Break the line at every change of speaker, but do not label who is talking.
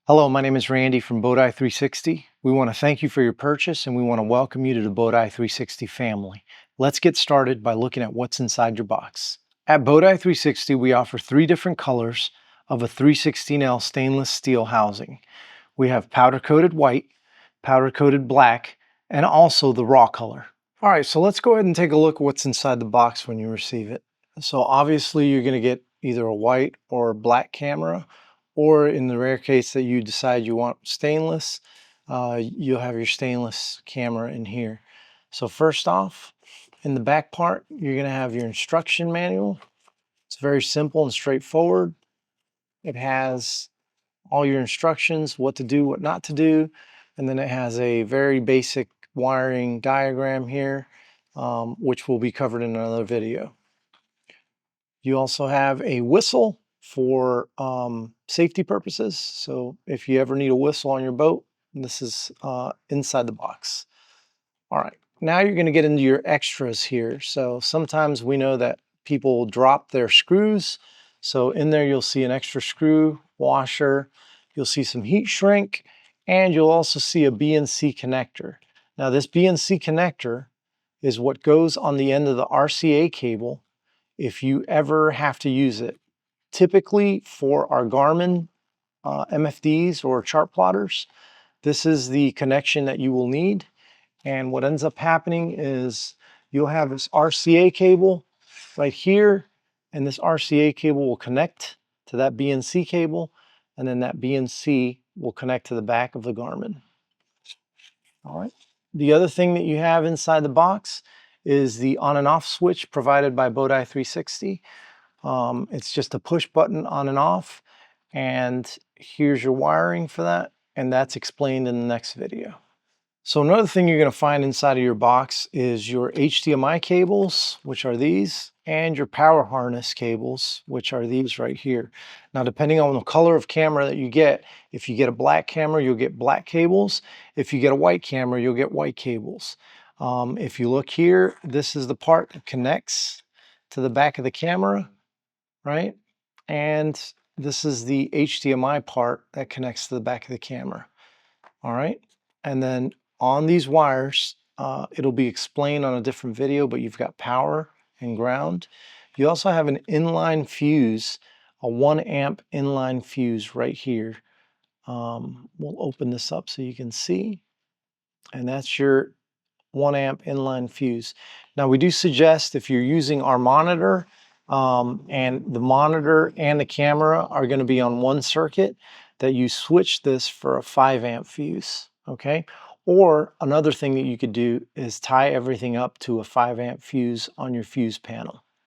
Hello, my name is Randy from Boateye360. We want to thank you for your purchase and we want to welcome you to the Boateye360 family. Let's get started by looking at what's inside your box. At Boateye360, we offer 3 different colors of a 316L stainless steel housing. We have powder coated white, powder coated black, and also the raw color. All right, so let's go ahead and take a look at what's inside the box when you receive it. So obviously you're going to get either a white or black camera, or in the rare case that you decide you want stainless, you'll have your stainless camera in here. So first off, in the back part, you're going to have your instruction manual. It's very simple and straightforward. It has all your instructions, what to do, what not to do, and then it has a very basic wiring diagram here, which will be covered in another video. You also have a whistle for safety purposes. So if you ever need a whistle on your boat, this is inside the box. All right, now you're going to get into your extras here. So sometimes we know that people drop their screws. So in there you'll see an extra screw, washer, you'll see some heat shrink, and you'll also see a BNC connector. Now this BNC connector is what goes on the end of the RCA cable if you ever have to use it. Typically for our Garmin MFDs or chart plotters, this is the connection that you will need. And what ends up happening is you'll have this RCA cable right here, and this RCA cable will connect to that BNC cable, and then that BNC will connect to the back of the Garmin. All right. The other thing that you have inside the box is the on and off switch provided by Boateye360. It's just a push button on and off, and here's your wiring for that, and that's explained in the next video. So another thing you're going to find inside of your box is your HDMI cables, which are these, and your power harness cables, which are these right here. Now, depending on the color of camera that you get, if you get a black camera, you'll get black cables. If you get a white camera, you'll get white cables. If you look here, this is the part that connects to the back of the camera, right? And this is the HDMI part that connects to the back of the camera. All right. And then on these wires, it'll be explained on a different video, but you've got power and ground. You also have an inline fuse, a 1 amp inline fuse right here. We'll open this up so you can see. And that's your 1 amp inline fuse. Now we do suggest if you're using our monitor, and the monitor and the camera are going to be on one circuit, that you switch this for a 5 amp fuse, okay? Or another thing that you could do is tie everything up to a 5 amp fuse on your fuse panel.